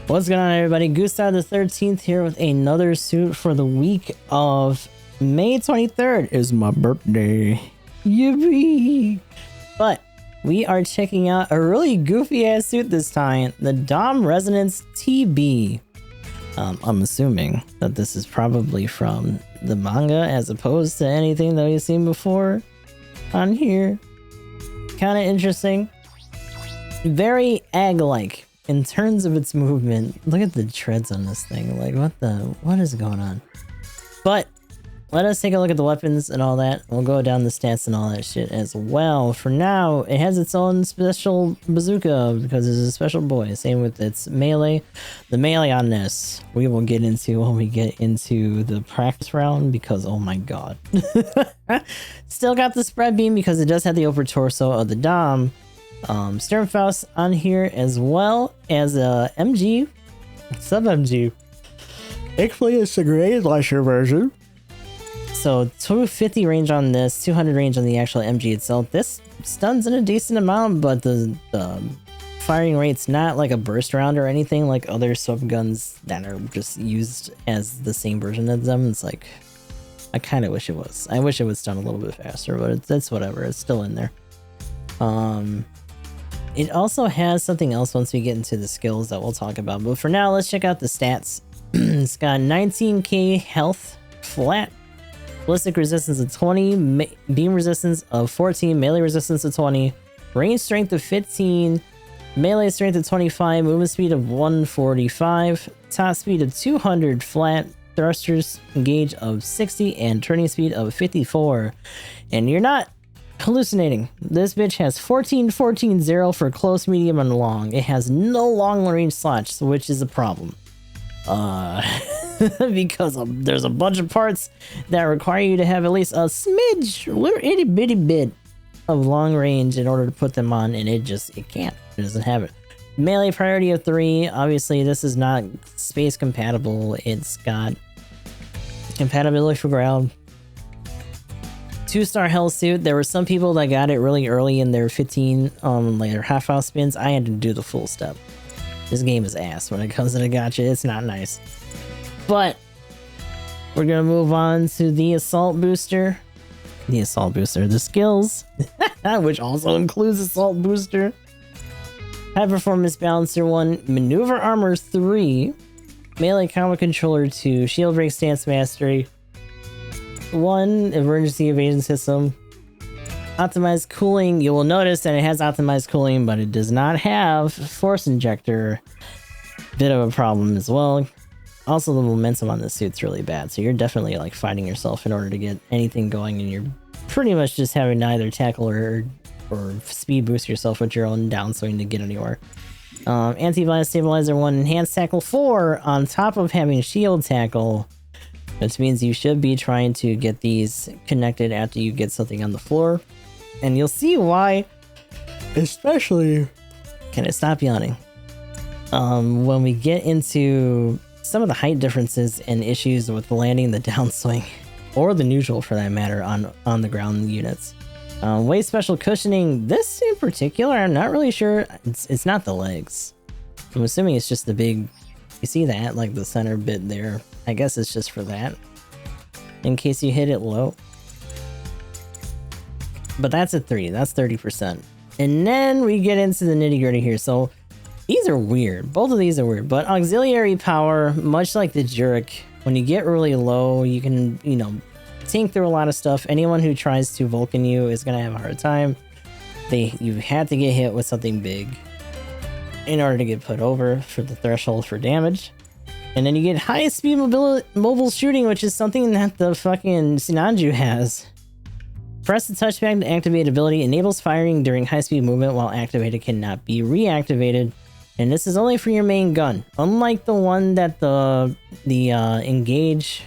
What's going on, everybody? Gustav the 13th here with another suit for the week of May 23rd. Is my birthday. Yippee! But we are checking out a really goofy ass suit this time, the Dom Resonance TB. I'm assuming that this is probably from the manga as opposed to anything that we've seen before on here. Kind of interesting. Very egg-like in terms of its movement. Look at the treads on this thing. Like, what is going on? But let us take a look at the weapons and all that. We'll go down the stats and all that shit as well. For now, it has its own special bazooka because it's a special boy. Same with its melee. The melee on this, we will get into when we get into the practice round because, oh my god. Still got the spread beam because it does have the upper torso of the Dom. Sternfaust on here as well as a MG, sub MG. Actually, it's the gray slasher version. So 250 range on this, 200 range on the actual MG itself. This stuns in a decent amount, but the firing rate's not like a burst round or anything like other sub guns that are just used as the same version of them. It's like, I kind of wish it was. I wish it would stun a little bit faster, but it's whatever. It's still in there. It also has something else once we get into the skills that we'll talk about. But for now, let's check out the stats. It's got 19k health flat, ballistic resistance of 20, beam resistance of 14, melee resistance of 20, range strength of 15, melee strength of 25, movement speed of 145, top speed of 200 flat, thrusters gauge of 60, and turning speed of 54. And you're not hallucinating. This bitch has 14-14-0 for close, medium, and long. It has no long range slots, which is a problem. Because there's a bunch of parts that require you to have at least a smidge, little itty bitty bit of long range in order to put them on, and it can't. It doesn't have it. Melee priority of 3. Obviously, this is not space compatible. It's got compatibility for ground. 2-star health suit. There were some people that got it really early in their 15 like their half house spins. I had to do the full step. This game is ass when it comes to the gacha. It's not nice. But we're gonna move on to the assault booster. The assault booster, the skills, which also includes assault booster. High performance balancer 1, maneuver armor 3, melee combo controller 2, shield break stance mastery 1, emergency evasion system, optimized cooling. You will notice that it has optimized cooling, but it does not have force injector. Bit of a problem as well. Also, the momentum on this suit's really bad, so you're definitely like fighting yourself in order to get anything going, and you're pretty much just having to either tackle or speed boost yourself with your own downswing to get anywhere. Anti-blast stabilizer 1, enhanced tackle 4 on top of having shield tackle. Which means you should be trying to get these connected after you get something on the floor. And you'll see why, especially... Can I stop yawning? When we get into some of the height differences and issues with landing the downswing, or the neutral for that matter, on the ground units. Way special cushioning. This in particular, I'm not really sure. It's not the legs. I'm assuming it's just the big... You see that? Like the center bit there. I guess it's just for that, in case you hit it low. But that's a 3. That's 30%. And then we get into the nitty gritty here. So these are weird. Both of these are weird. But auxiliary power, much like the Jurek, when you get really low, you can, tank through a lot of stuff. Anyone who tries to Vulcan you is going to have a hard time. You had to get hit with something big in order to get put over for the threshold for damage. And then you get highest speed mobile shooting, which is something that the fucking Sinanju has. Press the touchpad to activate ability. Enables firing during high speed movement while activated, cannot be reactivated. And this is only for your main gun. Unlike the one that the Engage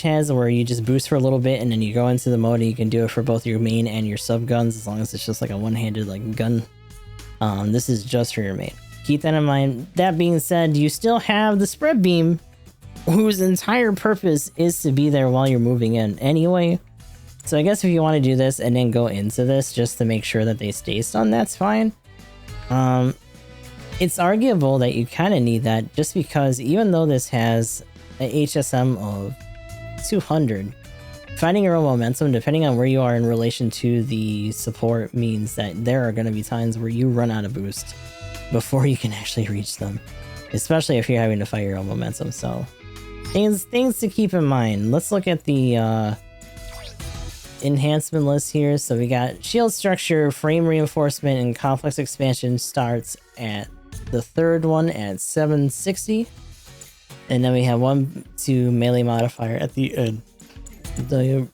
has, where you just boost for a little bit and then you go into the mode and you can do it for both your main and your sub guns as long as it's just like a one-handed like gun. This is just for your main. Keep that in mind. That being said, you still have the spread beam, whose entire purpose is to be there while you're moving in anyway. So I guess if you want to do this and then go into this just to make sure that they stay stunned, that's fine. it's arguable that you kind of need that just because even though this has an HSM of 200, finding your own momentum, depending on where you are in relation to the support, means that there are going to be times where you run out of boost before you can actually reach them, especially if you're having to fight your own momentum. So things to keep in mind. Let's look at the enhancement list here. So we got shield structure, frame reinforcement, and complex expansion starts at the third one at 760, and then we have 1-2 melee modifier at the end. The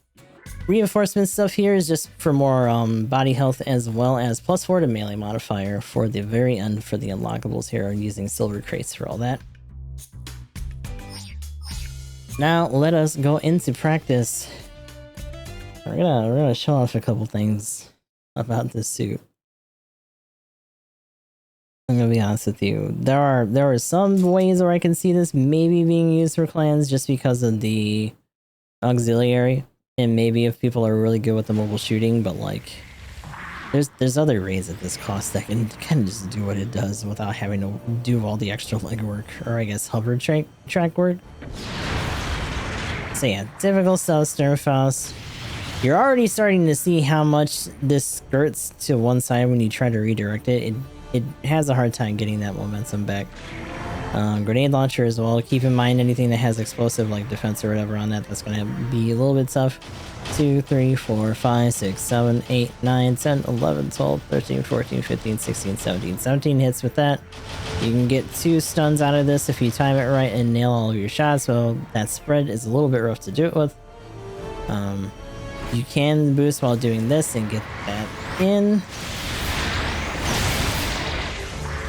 reinforcement stuff here is just for more body health, as well as +4 to melee modifier for the very end for the unlockables here, using silver crates for all that. Now let us go into practice. We're gonna show off a couple things about this suit. I'm gonna be honest with you. There are some ways where I can see this maybe being used for clans just because of the auxiliary, and maybe if people are really good with the mobile shooting, but like there's other raids at this cost that can kind of just do what it does without having to do all the extra legwork, or I guess hover track work. So yeah, typical stuff, Sternfaust. You're already starting to see how much this skirts to one side when you try to redirect it. It has a hard time getting that momentum back. Grenade launcher as well. Keep in mind anything that has explosive like defense or whatever on that, that's going to be a little bit tough. 2, 3, 4, 5, 6, 7, 8, 9, 10, 11, 12, 13, 14, 15, 16, 17. 17 hits with that. You can get 2 stuns out of this if you time it right and nail all of your shots, so that spread is a little bit rough to do it with. You can boost while doing this and get that in.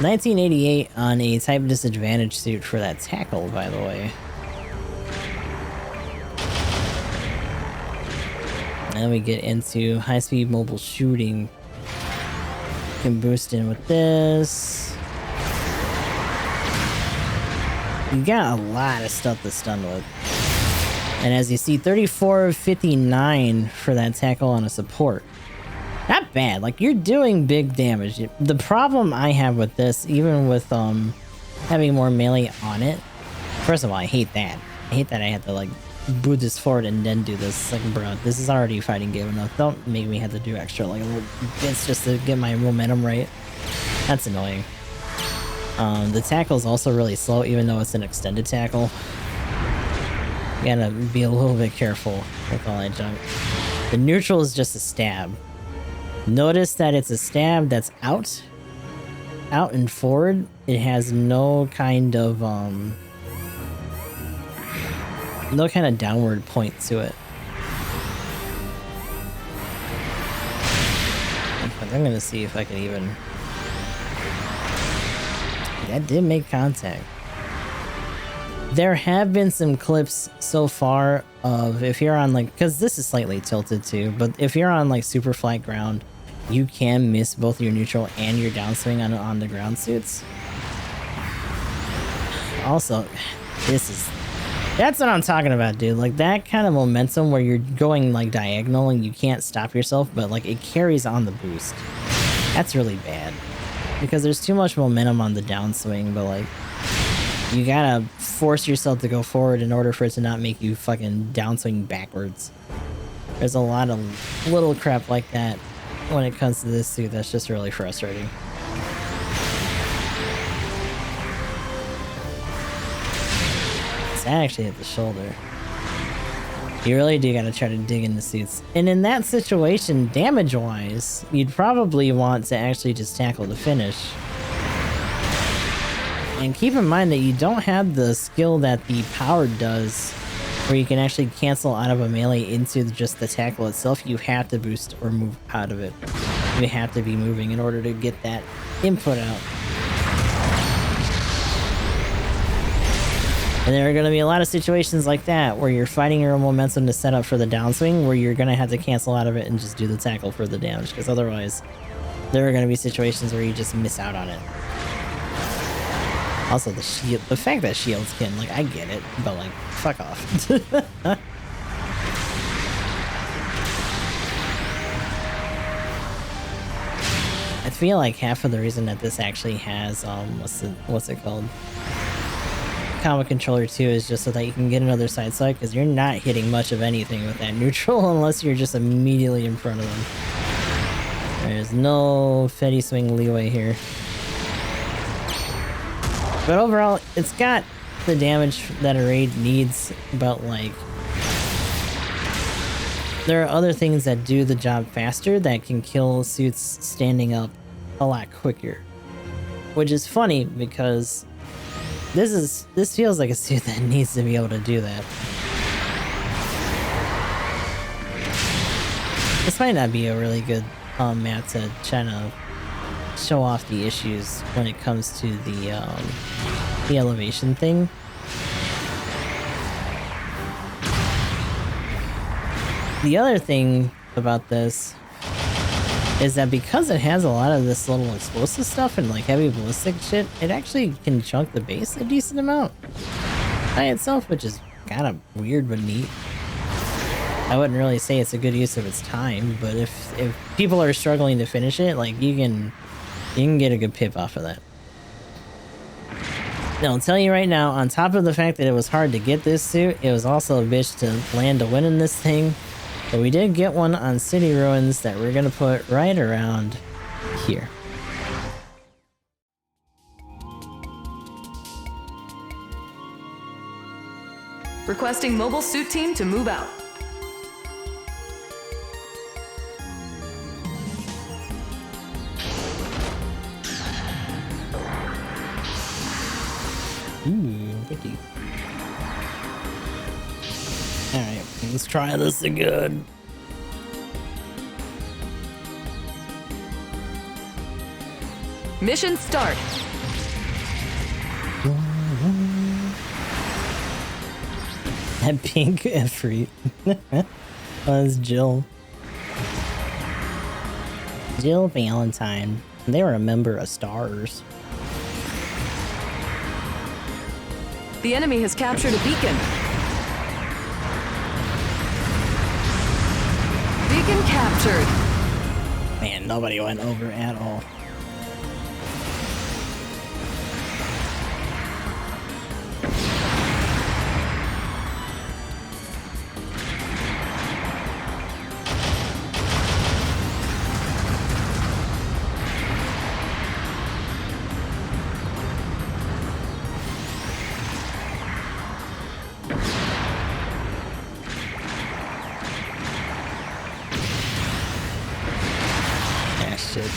1988 on a type disadvantage suit for that tackle, by the way. Then we get into high-speed mobile shooting. You can boost in with this. You got a lot of stuff to stun with. And as you see, 34 of 59 for that tackle on a support. Not bad. Like, you're doing big damage. The problem I have with this, even with having more melee on it, first of all, I hate that. I hate that I have to like boot this forward and then do this. Like, bro, this is already fighting game enough. Don't make me have to do extra like little bits just to get my momentum right. That's annoying. The tackle is also really slow, even though it's an extended tackle. You gotta be a little bit careful with all that junk. The neutral is just a stab. Notice that it's a stab that's out and forward. It has no kind of downward point to it. I'm gonna see if I can even. That did make contact. There have been some clips so far of if you're on like, because this is slightly tilted too, but if you're on like super flat ground, you can miss both your neutral and your downswing on the ground suits. Also, that's what I'm talking about, dude. Like that kind of momentum where you're going like diagonal and you can't stop yourself, but like it carries on the boost. That's really bad because there's too much momentum on the downswing, but like you gotta force yourself to go forward in order for it to not make you fucking downswing backwards. There's a lot of little crap like that when it comes to this suit that's just really frustrating. That actually hit the shoulder. You really do gotta try to dig in the suits. And in that situation, damage-wise, you'd probably want to actually just tackle the finish. And keep in mind that you don't have the skill that the powered does, where you can actually cancel out of a melee into just the tackle itself. You have to boost or move out of it. You have to be moving in order to get that input out. And there are going to be a lot of situations like that where you're fighting your own momentum to set up for the downswing, where you're going to have to cancel out of it and just do the tackle for the damage, because otherwise there are going to be situations where you just miss out on it. Also, the shield, the fact that shields can, like, I get it, but like, fuck off. I feel like half of the reason that this actually has what's it called? Combat controller 2 is just so that you can get another side select, because you're not hitting much of anything with that neutral unless you're just immediately in front of them. There's no Fetty swing leeway here. But overall, it's got the damage that a raid needs, but like there are other things that do the job faster that can kill suits standing up a lot quicker. Which is funny because this feels like a suit that needs to be able to do that. This might not be a really good map to try to show off the issues when it comes to the elevation thing. The other thing about this is that because it has a lot of this little explosive stuff and like heavy ballistic shit, it actually can chunk the base a decent amount by itself, which is kind of weird but neat. I wouldn't really say it's a good use of its time, but if people are struggling to finish it, like you can get a good pip off of that. Now, I'll tell you right now, on top of the fact that it was hard to get this suit, it was also a bitch to land to win in this thing. But we did get one on City Ruins that we're gonna put right around here. Requesting mobile suit team to move out. Ooh, pretty. Alright, let's try this again. Mission start. That pink Efreet. Oh, that's Jill. Jill Valentine. They were a member of Stars. The enemy has captured a beacon. Beacon captured. Man, nobody went over at all.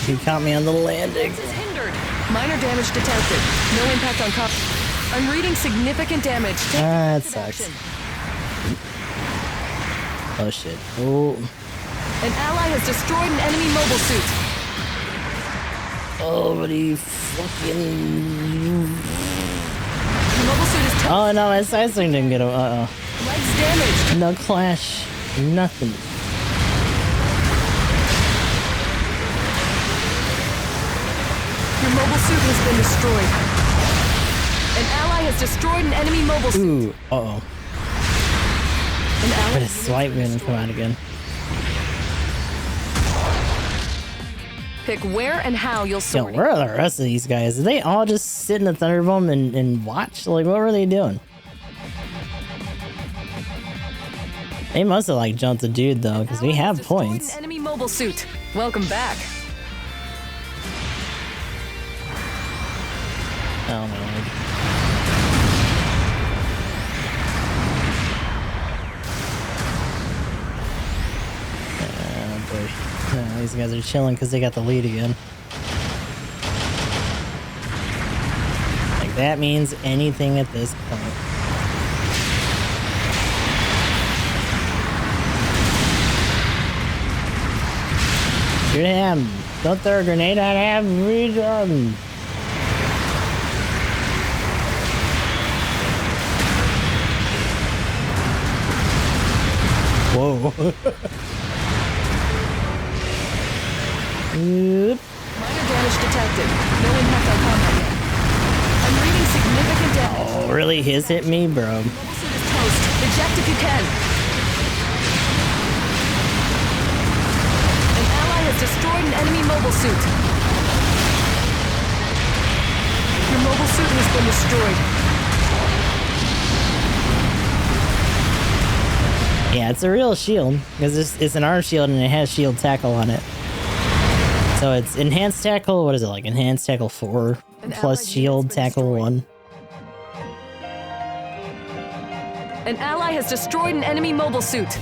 He caught me on the landing. Is hindered. Minor damage detected. No impact on cop. I'm reading significant damage. That sucks. Oh shit. Oh. An ally has destroyed an enemy mobile suit. Oh, but he fucking. The mobile suit is Oh no, my side swing didn't get him. legs damaged. No clash. Nothing. Your mobile suit has been destroyed. An ally has destroyed an enemy mobile suit. Ooh, uh-oh. An ally But his swipe didn't come out again. Pick where and how you'll Yo, sort. where are the rest of these guys? Did they all just sit in the Thunderbolt and watch? Like, what were they doing? They must have, like, jumped the dude, though, because we have points. An enemy mobile suit. Welcome back. Oh, no. Oh, boy. These guys are chilling because they got the lead again. Like, that means anything at this point. Shoot him! Don't throw a grenade at him! Regen! Whoa. Minor damage detected. No impact on combat yet. I'm reading significant damage. Oh, really? His hit me, bro. Mobile suit is toast. Eject if you can. An ally has destroyed an enemy mobile suit. been destroyed. Yeah, it's a real shield because it's an arm shield and it has shield tackle on it. So it's enhanced tackle. What is it like? Enhanced tackle 4 plus shield tackle 1. An ally has destroyed an enemy mobile suit.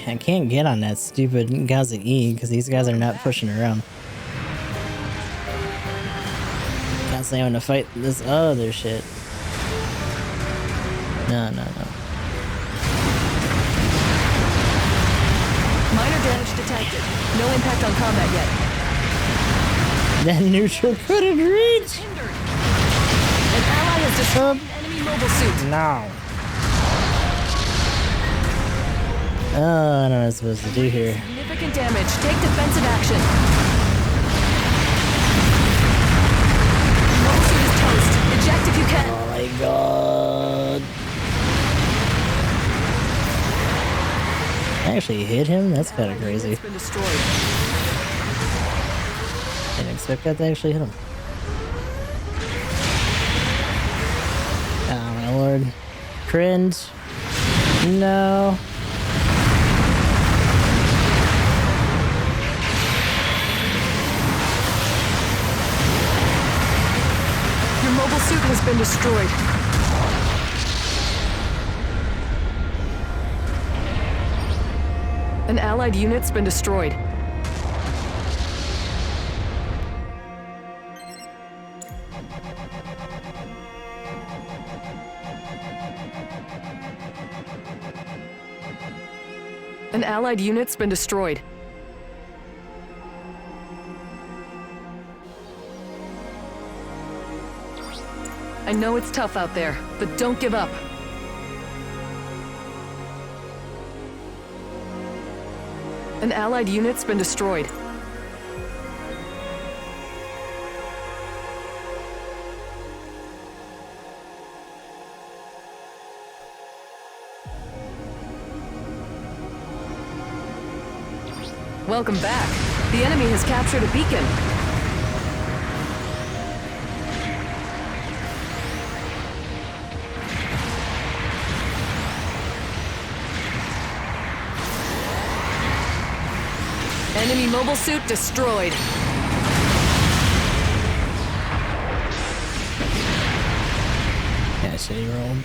I can't get on that stupid Gaza E because these guys are not pushing around. Constantly having to fight this other shit. No. Minor damage detected. No impact on combat yet. That neutral couldn't reach! Hindered. An ally has destroyed an enemy mobile suit. No. Oh, I don't know what I'm supposed to do here. Significant damage. Take defensive action. Mobile suit is toast. Eject if you can. Oh my god. I actually hit him? That's kind of crazy. It's been destroyed. Didn't expect that to actually hit him. Oh my lord. Cringe. No. Your mobile suit has been destroyed. An allied unit's been destroyed. An allied unit's been destroyed. I know it's tough out there, but don't give up. An allied unit's been destroyed. Welcome back. The enemy has captured a beacon. Enemy mobile suit destroyed. Yeah, shitty roll.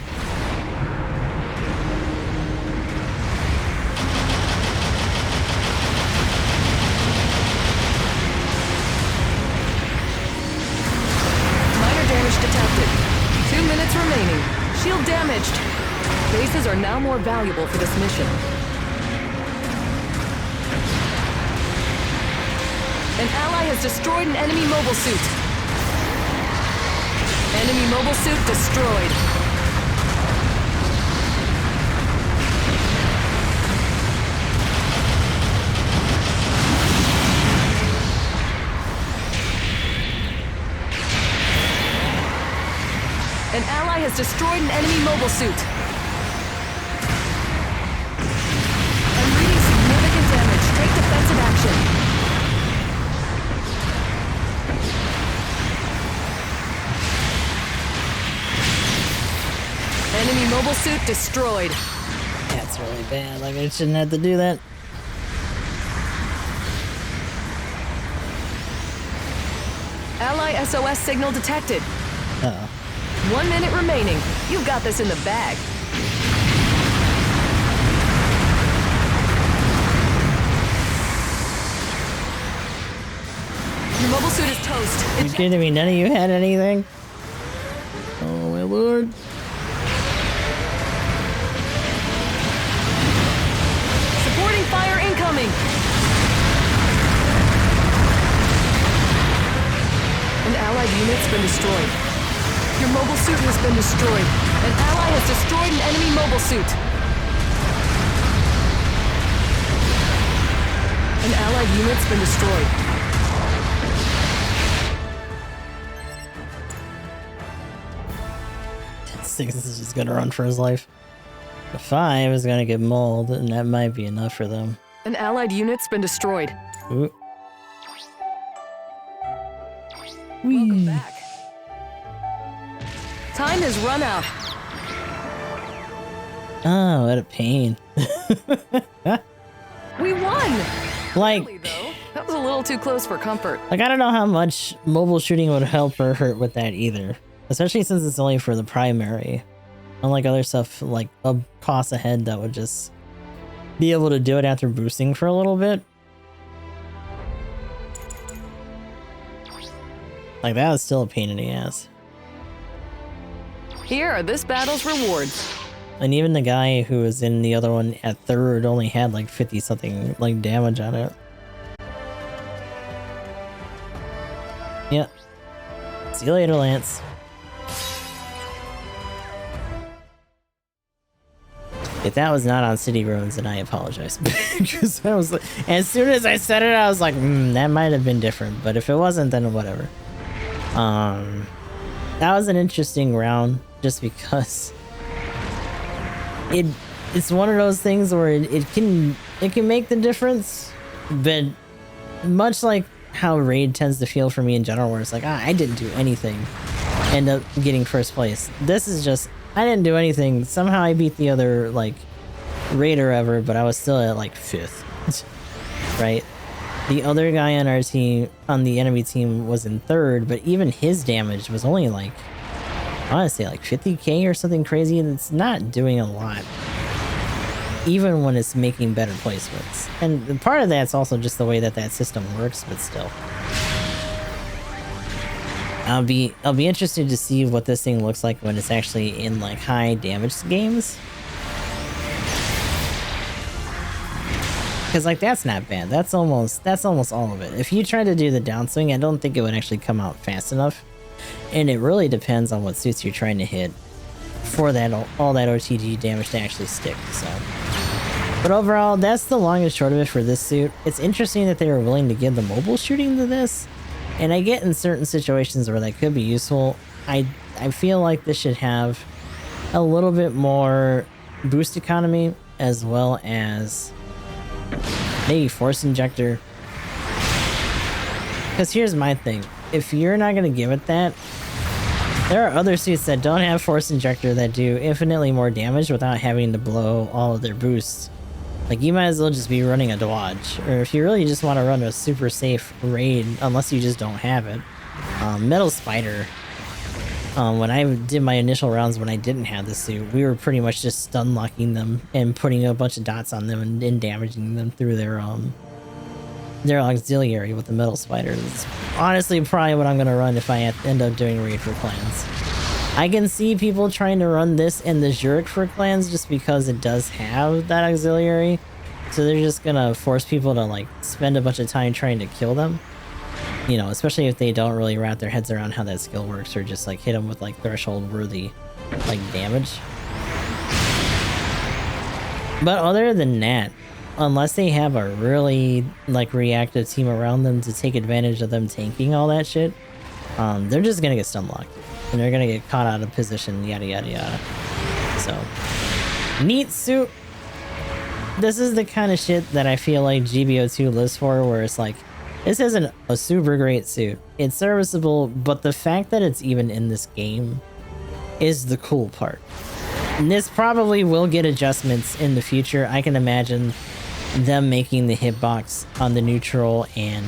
Minor damage detected. 2 minutes remaining. Shield damaged. Bases are now more valuable for this mission. An ally has destroyed an enemy mobile suit. Enemy mobile suit destroyed. An ally has destroyed an enemy mobile suit. I'm reading significant damage. Take defensive action. Enemy mobile suit destroyed. That's really bad. Like, I shouldn't have to do that. Ally SOS signal detected. Uh-oh. 1 minute remaining. You've got this in the bag. Your mobile suit is toast. You kidding me? None of you had anything? Oh my lord. Supporting fire incoming. An allied unit's been destroyed. Your mobile suit has been destroyed. An ally has destroyed an enemy mobile suit. An allied unit's been destroyed. Six is just gonna run for his life. The 5 is gonna get mauled, and that might be enough for them. An allied unit's been destroyed. Ooh. Welcome back. Time has run out. Oh, what a pain. We won! Like, Really, though, that was a little too close for comfort. I don't know how much mobile shooting would help or hurt with that either. Especially since it's only for the primary. Unlike other stuff like a cost ahead that would just be able to do it after boosting for a little bit. Like, that was still a pain in the ass. Here are this battle's rewards. And even the guy who was in the other one at third only had like 50 something like damage on it. Yep. See you later, Lance. If that was not on City Ruins, then I apologize. Because I was like, as soon as I said it, I was like, that might have been different. But if it wasn't, then whatever. That was an interesting round, just because it's one of those things where it can make the difference, but much like how Raid tends to feel for me in general, where it's like, I didn't do anything, end up getting first place. This is just, I didn't do anything. Somehow I beat the other like Raider ever, but I was still at like 5th, right? The other guy on our team, on the enemy team, was in 3rd, but even his damage was only like, I want to say like 50k or something crazy, and it's not doing a lot, even when it's making better placements. And part of that's also just the way that system works, but still. I'll be interested to see what this thing looks like when it's actually in like high damage games. Because like that's not bad. That's almost all of it. If you try to do the downswing, I don't think it would actually come out fast enough. And it really depends on what suits you're trying to hit for that all that OTG damage to actually stick. So, but overall, that's the long and short of it for this suit. It's interesting that they were willing to give the mobile shooting to this, and I get in certain situations where that could be useful. I feel like this should have a little bit more boost economy, as well as maybe force injector. Because here's my thing. If you're not going to give it that, there are other suits that don't have force injector that do infinitely more damage without having to blow all of their boosts. Like, you might as well just be running a dodge. Or if you really just want to run a super safe raid, unless you just don't have it. Metal Spider. When I did my initial rounds when I didn't have the suit, we were pretty much just stun locking them and putting a bunch of dots on them and damaging them through their auxiliary with the Metal Spider. It's honestly probably what I'm going to run if I end up doing raid for clans. I can see people trying to run this and the Zurich for clans just because it does have that auxiliary. So they're just going to force people to like spend a bunch of time trying to kill them. You know, especially if they don't really wrap their heads around how that skill works, or just like hit them with like threshold worthy like damage. But other than that, unless they have a really like reactive team around them to take advantage of them tanking all that shit, they're just gonna get stun locked and they're gonna get caught out of position, yada yada yada. So, neat suit. This is the kind of shit that I feel like GBO2 lives for, where it's like, this isn't a super great suit. It's serviceable, but the fact that it's even in this game is the cool part. And this probably will get adjustments in the future. I can imagine them making the hitbox on the neutral and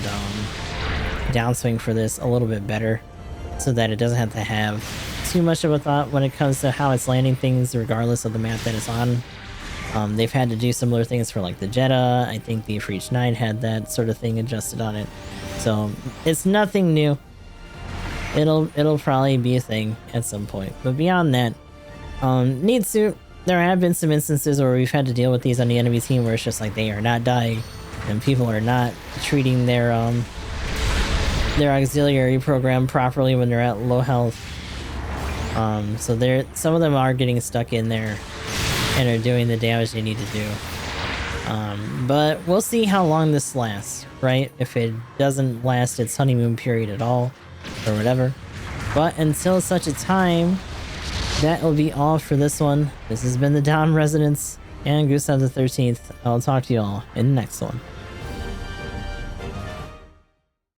downswing for this a little bit better, so that it doesn't have to have too much of a thought when it comes to how it's landing things, regardless of the map that it's on. They've had to do similar things for like the Jetta. I think the For Each 9 had that sort of thing adjusted on it. So it's nothing new. It'll probably be a thing at some point. But beyond that, neat suit. There have been some instances where we've had to deal with these on the enemy team where it's just like they are not dying and people are not treating their auxiliary program properly when they're at low health. So some of them are getting stuck in there and are doing the damage they need to do. But we'll see how long this lasts, right? If it doesn't last its honeymoon period at all, or whatever. But until such a time, that will be all for this one. This has been the Dom Residence and Gustav the 13th. I'll talk to you all in the next one.